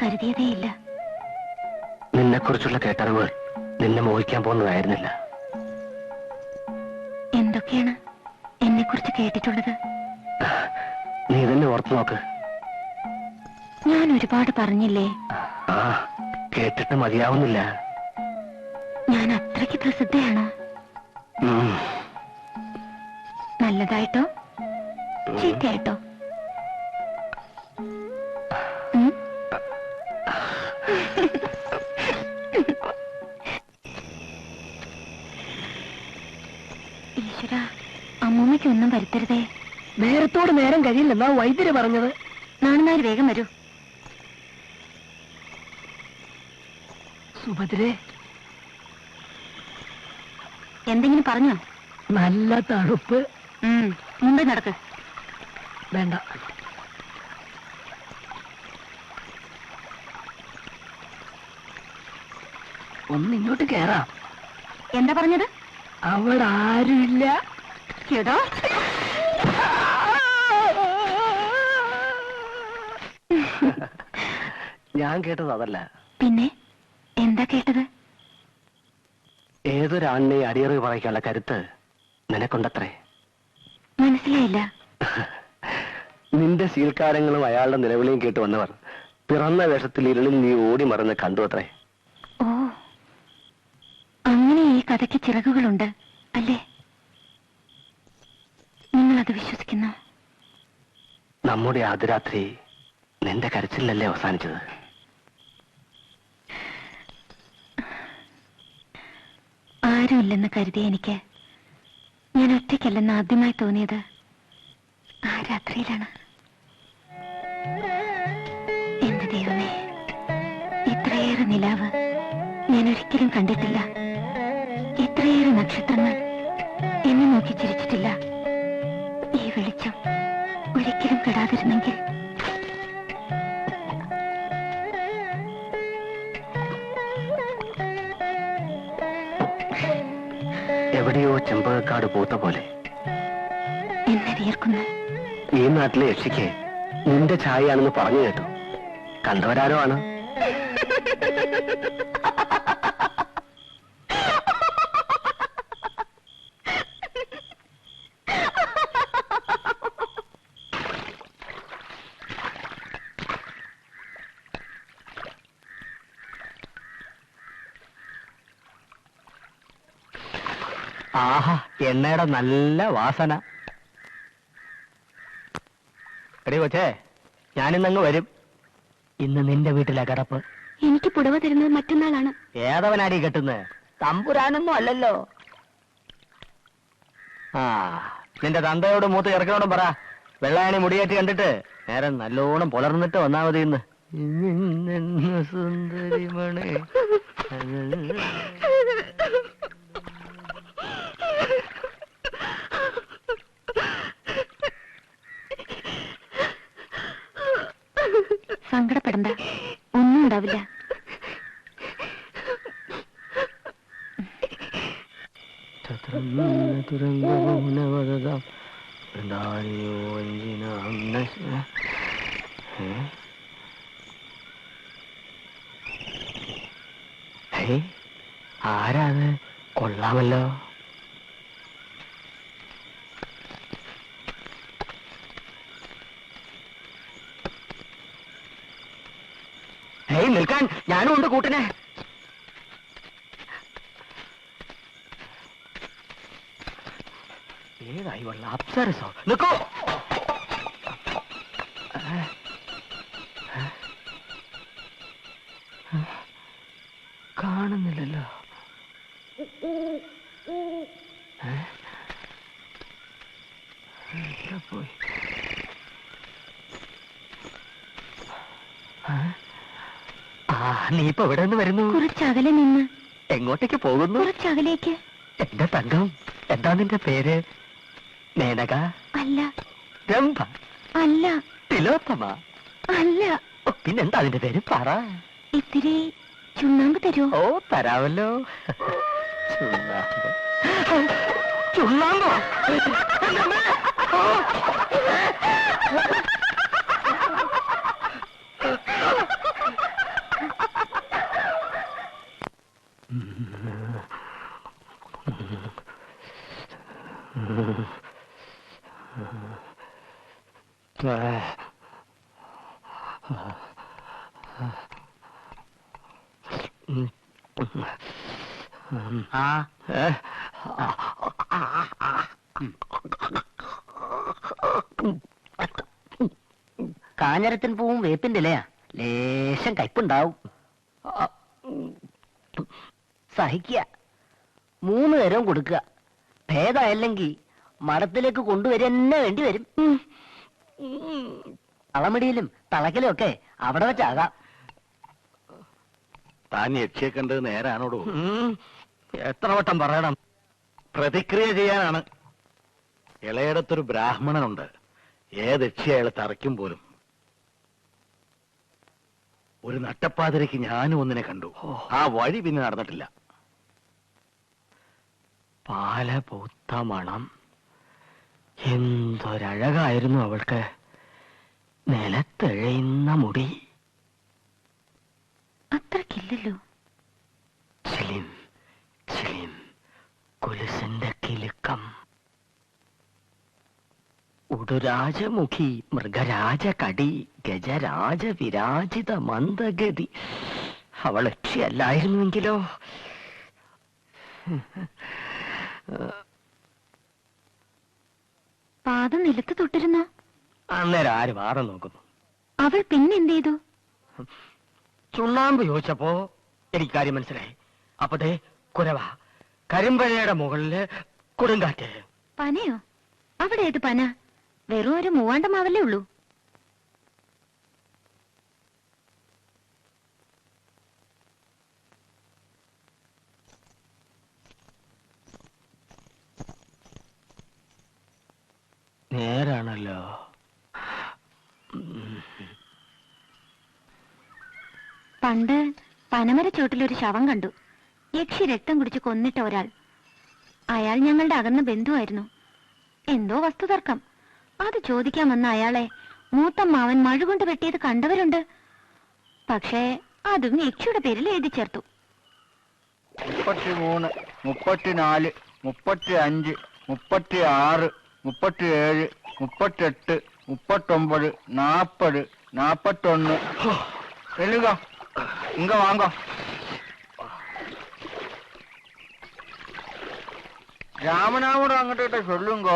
കരുതിയതേയില്ല. നിന്നെക്കുറിച്ചുള്ള കേട്ടറിവുകൾ നിന്നെ മോഹിക്കാൻ പോകുന്നതായിരുന്നില്ല. എന്തൊക്കെയാണ് എന്നെക്കുറിച്ച് കേട്ടിട്ടുള്ളത്? നീ തന്നെ ഓർത്തു നോക്ക്. ഞാൻ ഒരുപാട് പറഞ്ഞില്ലേ? ആ, കേട്ടിട്ട് മതിയാവുന്നില്ല. ഞാൻ അത്രയ്ക്ക് പ്രസിദ്ധയാണ്. നല്ലതായിട്ടോ ചീത്തയായിട്ടോ? ഈശ്വര, അമ്മൂമ്മയ്ക്കൊന്നും വരുത്തരുതേ. നേരത്തോട് നേരം കഴിയില്ലെന്നാ വൈദ്യര് പറഞ്ഞത്. നാണുമാര് വേഗം വരൂ. സുഭദ്രേ, എന്തെങ്കിലും പറഞ്ഞോ? നല്ല തണുപ്പ്. മുമ്പേ നടക്ക്. വേണ്ട, ഒന്നിങ്ങോട്ട് കേറാം. എന്താ പറഞ്ഞത്? അവിടെ ആരുമില്ല. കേട്ടോ? ഞാൻ കേട്ടത് അതല്ല. പിന്നെ എന്താ കേട്ടത്? ഏതൊരാണിനെ അടിയറവ് പറയിക്കാനുള്ള കരുത്ത് നിനക്കൊണ്ടത്രേ. മനസ്സിലായില്ല. നിന്റെ ശീൽക്കാരങ്ങളും അയാളുടെ നിലവിളിയും കേട്ട് വന്നവർ പിറന്ന വേഷത്തിൽ ഇരുളിൽ നീ ഓടി മറന്ന് കണ്ടു അത്രേ. ഓ, അങ്ങനെ ഈ കഥയ്ക്ക് ചിറകുകളുണ്ട് അല്ലേ? നിങ്ങളത് വിശ്വസിക്കുന്നു? നമ്മുടെ ആദ്യരാത്രി നിന്റെ കരച്ചിലല്ലേ അവസാനിച്ചത്? ആരുമില്ലെന്ന് കരുതിയ എനിക്ക് ഞാൻ ഒറ്റയ്ക്കല്ലെന്ന് ആദ്യമായി തോന്നിയത് ആ രാത്രിയിലാണ്. എന്റെ ദൈവമേ, ഇത്രയേറെ നിലാവ് ഞാൻ ഒരിക്കലും കണ്ടിട്ടില്ല. ഇത്രയേറെ നക്ഷത്രങ്ങൾ എന്നെ നോക്കി ചിരിച്ചിട്ടില്ല. ഈ വെളിച്ചം ഒരിക്കലും കെടാതിരുന്നെങ്കിൽ. എവിടെയോ ചെമ്പകക്കാട് പൂത്ത പോലെ എന്നെ വിയർക്കുന്നു. ഈ നാട്ടിലെ യക്ഷിക്ക് നിന്റെ ഛായയാണെന്ന് പറഞ്ഞു കേട്ടു. കണ്ടവരാരോ ആണ്. ആഹാ, എണ്ണയുടെ നല്ല വാസന. എടീ കൊച്ചേ, ഞാനിന്നങ്ങ് വരും. ഇന്ന് നിന്റെ വീട്ടിലെ കിടപ്പ്. എനിക്ക് പുടവ തരുന്നത് മറ്റന്നാളാണ്. ഏതവനാടി കെട്ടുന്നത്? തമ്പുരാനൊന്നും അല്ലല്ലോ. ആ, നിന്റെ തന്തയോട് മൂത്ത് ചെറുക്കനോടും പറ, വെള്ളായണി മുടിയേറ്റ് കണ്ടിട്ട് നേരം നല്ലോണം പുലർന്നിട്ട് വന്നാ മതി. ഇന്ന് സുന്ദരിമണി. സങ്കടപ്പെടണ്ട, ഒന്നും ഉണ്ടാവില്ല. ആരാത്? കൊള്ളാമല്ലോ. നിൽക്കാൻ, ഞാനും ഉണ്ട് കൂട്ടിനെ. ഏതായി വള്ള അപ്സരസോ? നിൽക്കോ. കാണുന്നില്ലല്ലോ. പോയി. നീ ഇപ്പൊ എവിടെ നിന്ന് വരുന്നു? കുറച്ചകലെ നിന്ന്. എങ്ങോട്ടേക്ക് പോകുന്നു? കുറച്ചകലേക്ക്. എന്റെ തങ്കം, എന്താ നിന്റെ പേര്? മേനക? അല്ല. രംഭ? അല്ല. തിലോത്തമ? അല്ല. പിന്നെന്താ അതിന്റെ പേര്? പറ. ഇത്തിരി ചുണ്ണാമ്പ് തരുമോ? ഓ, തരാമല്ലോ. ചുണ്ണാമ്പ്? ചുണ്ണാമ്പോ? കാഞ്ഞരത്തിൻ പൂവും വേപ്പിന്റെ ഇലയാ, ലേശം കയ്പുണ്ടാവും. സഹിക്കുക, 3 നേരവും കൊടുക്കുക. ഭേദമല്ലെങ്കിൽ മഠത്തിലേക്ക് കൊണ്ടുവരുന്ന വേണ്ടി വരും. തളമിടിയിലും തളക്കലും ഒക്കെ അവിടെ വെച്ചാകാം. താൻ യക്ഷിയെ കണ്ടത് നേരാണോടോ? എത്ര വട്ടം പറയണം? പ്രതിക്രിയ ചെയ്യാനാണ്. ഇളയിടത്തൊരു ബ്രാഹ്മണനുണ്ട്, ഏത് യക്ഷി അയാൾ തറയ്ക്കും പോലും. ഒരു നട്ടപ്പാതിരയ്ക്ക് ഞാനും ഒന്നിനെ കണ്ടു. ആ വഴി പിന്നെ നടന്നിട്ടില്ല. പാല പൂത്ത മണം. എന്തൊരഴകായിരുന്നു അവൾക്ക്. നിലത്തെഴയുന്ന മുടി. അത്രക്കില്ലല്ലോ. ചിലിം ചിലിം കുലുസിന്റെ കിലുക്കം. ഉടുരാജമുഖി, മൃഗരാജകടി, ഗജരാജ വിരാജിത മന്ദഗതി. അവൾ യക്ഷിയല്ലായിരുന്നുവെങ്കിലോ? പാദം നിലത്ത് തൊട്ടിരുന്നോ? അന്നേരം ആര് വാദം നോക്കുന്നു? അവൾ പിന്നെന്ത് ചെയ്തു? ചുണ്ണാമ്പ് ചോദിച്ചപ്പോ എനിക്ക് കാര്യം മനസ്സിലായി. അപ്പതേ കുരവ, കരിമ്പഴയുടെ മുകളില് കൊടുങ്കാറ്റ്. പനയോ? അവിടെ ഏത് പന? വെറും ഒരു മൂവാണ്ടമാവല്ലേ ഉള്ളൂ. നേരാണല്ലോ. പണ്ട് പനമരച്ചോട്ടിലൊരു ശവം കണ്ടു. യക്ഷി രക്തം കുടിച്ച് കൊന്നിട്ട ഒരാൾ. അയാൾ ഞങ്ങളുടെ അകന്ന ബന്ധുവായിരുന്നു. എന്തോ വസ്തുതർക്കം. അത് ചോദിക്കാൻ വന്ന അയാളെ മൂത്തമ്മാവൻ മഴുകൊണ്ട് വെട്ടിയത് കണ്ടവരുണ്ട്. പക്ഷേ അതും യക്ഷിയുടെ പേരിൽ എഴുതി ചേർത്തു. 33, 34, 35, 36, 37, 38, 39, 40, 41. எழுங்க, இங்க வாங்க. ராமநாமோட அங்கிட்ட சொல்லுங்க,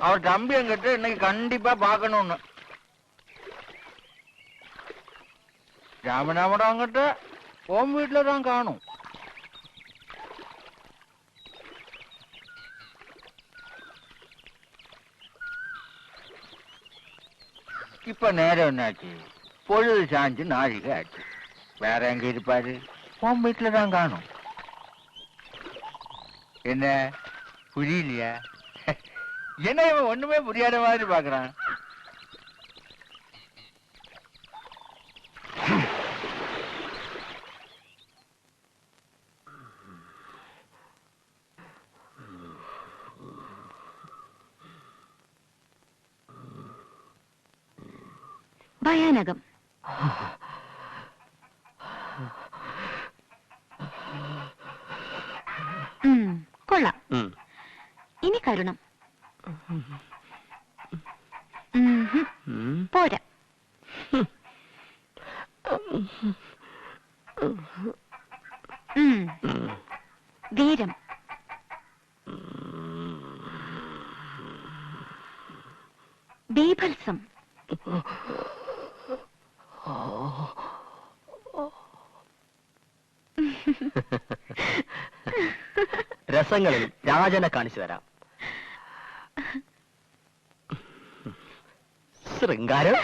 அவர் தம்பி என்கிட்ட இன்னைக்கு கண்டிப்பா பார்க்கணும்னு. ராமநாமோட அங்கிட்ட உன் வீட்டுல தான் காணும். இப்ப நேரம் என்னாச்சு? பொழுது சாஞ்சு நாழிகை ஆச்சு. வேற எங்க இருப்பாரு? உன் வீட்டுல தான் காணும். என்ன புரியலையா? என்ன இவன் ஒண்ணுமே புரியாத மாதிரி பாக்குறான். ഭയാനകം. കൊള്ളാം. ഇനി കരുണം. പോരാ. വീരം. ബീഭത്സം. രസങ്ങളിൽ രാജനെ കാണിച്ചു തരാം. ശൃംഗാരം.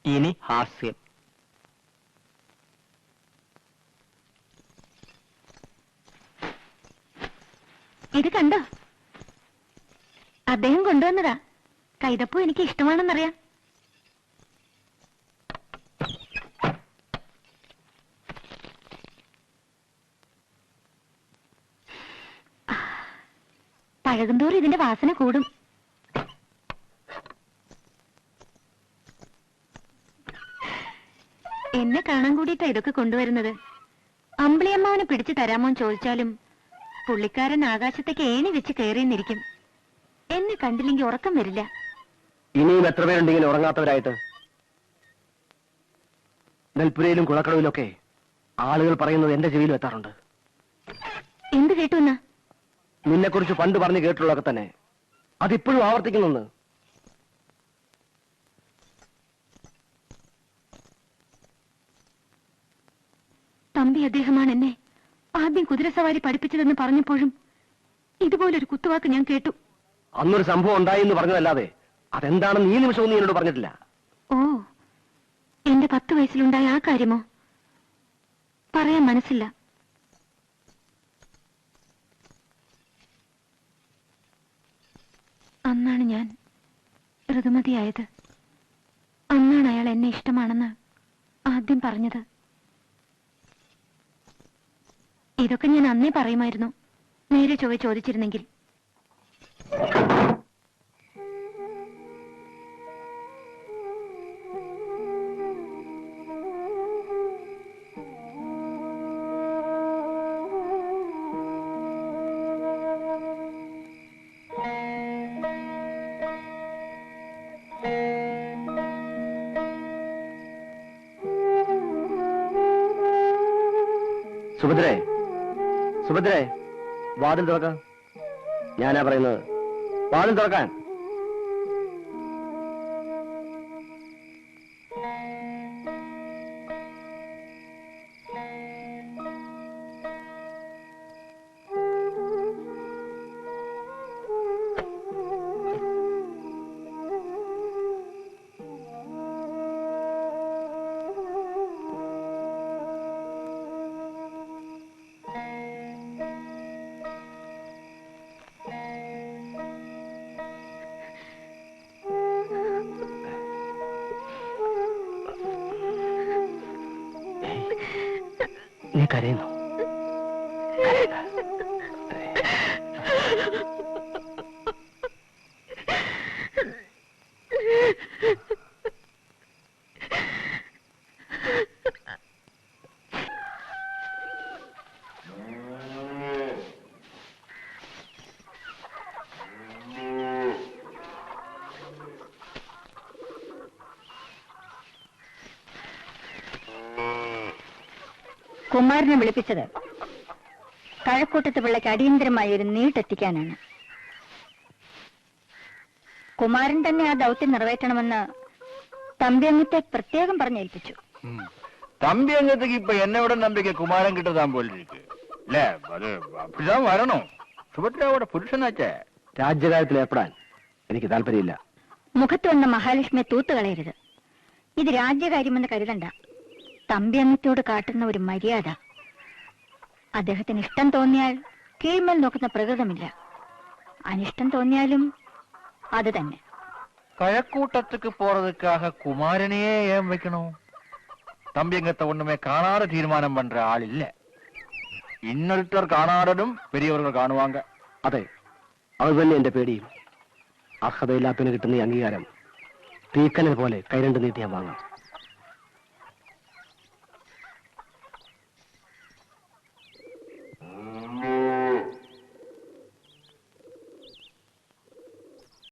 ഇനി ഹാസ്യം. ഇത് കണ്ടോ? അദ്ദേഹം കൊണ്ടുവന്നതാ. കൈതപ്പൂ എനിക്ക് ഇഷ്ടമാണെന്നറിയാം. പഴകുന്തോറും ഇതിന്റെ വാസന കൂടും. കാണാൻ കൂടിയിട്ടാ ഇതൊക്കെ കൊണ്ടുവരുന്നത്. അമ്പിളിയമ്മാവനെ പിടിച്ചു തരാമോന്ന് ചോദിച്ചാലും പുള്ളിക്കാരൻ ആകാശത്തേക്ക് ഏണി വെച്ച് കയറിയെന്നിരിക്കും. എന്നെ കണ്ടില്ലെങ്കിൽ ഉറക്കം വരില്ല. ഇനിയും എത്ര പേരുണ്ടെങ്കിലും ഉറങ്ങാത്തവരായിട്ട്? നെൽപ്പുരയിലും കുളക്കടവിലൊക്കെ ആളുകൾ പറയുന്നത് എന്റെ ചെവിയിലും എത്താറുണ്ട്. എന്ത് കേട്ടു എന്നാ? നിന്നെക്കുറിച്ച് പണ്ട് പറഞ്ഞു കേട്ടുള്ളതൊക്കെ തന്നെ അതിപ്പോഴും ആവർത്തിക്കുന്നെന്ന്. തമ്പി അദ്ദേഹമാണ് എന്നെ ആദ്യം കുതിരസവാരി പഠിപ്പിച്ചതെന്ന് പറഞ്ഞപ്പോഴും ഇതുപോലൊരു കുത്തുവാക്ക് ഞാൻ കേട്ടു. അന്നൊരു സംഭവം ഉണ്ടായി എന്ന് പറഞ്ഞതല്ലാതെ അതെന്താണെന്ന് ഈ നിമിഷവും നീ എന്നോട് പറഞ്ഞിട്ടില്ല. ഓ, എന്റെ 10 വയസ്സിലുണ്ടായ ആ കാര്യമോ? പറയാൻ മനസ്സില്ല. അന്നാണ് ഞാൻ ഋതുമതിയായത്. അന്നാണ് അയാൾ എന്നെ ഇഷ്ടമാണെന്ന് ആദ്യം പറഞ്ഞത്. ഇതൊക്കെ ഞാൻ അന്നേ പറയുമായിരുന്നു, നേരെ ചൊവ്വെ ചോദിച്ചിരുന്നെങ്കിൽ. സുഭദ്രേ, സുഭദ്രേ, വാതിൽ തുറക്കാം. ഞാനാ പറയുന്നത്, വാതിൽ തുറക്കാൻ. നീ കരയുന്നു? കുമാരനെ വിളിപ്പിച്ചത് കഴക്കൂട്ടത്ത് പിള്ളയ്ക്ക് അടിയന്തരമായി ഒരു നീട്ടെത്തിക്കാനാണ്. കുമാരൻ തന്നെ ആ ദൗത്യം നിറവേറ്റണമെന്ന് തമ്പിയങ്ങത്തെ പ്രത്യേകം പറഞ്ഞേൽപ്പിച്ചു. தம்பி அங்கத்துக்கு இப்ப என்னோட நம்பிக்கை குமாரன் கிட்டதான் போல இருக்கு. இல்ல அது அப்படிதான் வரணும். സുഭദ്രയുടെ പുരുഷനാച്ചേ. രാജ്യകാര്യത്തിൽ ഏർപ്പെടാൻ എനിക്ക് താല്പര്യമില്ല. മുഖത്ത് വന്ന മഹാലക്ഷ്മിയെ തൂത്തുകളയരുത്. ഇത് രാജ്യകാര്യമെന്ന് കരുതണ്ട. തമ്പി അംഗത്തോട് കാട്ടുന്ന ഒരു മര്യാദ. അദ്ദേഹത്തിന് ഇഷ്ടം തോന്നിയാൽ കീഴ്മേൽ നോക്കുന്ന പ്രകൃതമില്ല. അനിഷ്ടം തോന്നിയാലും അത് തന്നെ. കഴക്കൂട്ടத்துக்கு போறதுக்காக குமாரனையே ஏன் வைக்கணும்? தம்பி அங்கத்தை ஒண்ணுமே காணாத தீர்மானம் பண்ற ஆள் இல்ல. இன்னொருத்தர் കാണാടതും പെരിയവர்கள் കാണുവാങ്ക. അതെ, അത് തന്നെ എന്റെ പേടിയും. അർഹതയില്ലാത്തതിന് കിട്ടുന്ന ഈ അംഗീകാരം തീക്കനൽ പോലെ കൈരണ്ട് നീട്ടിയാൻ വാങ്ങാം.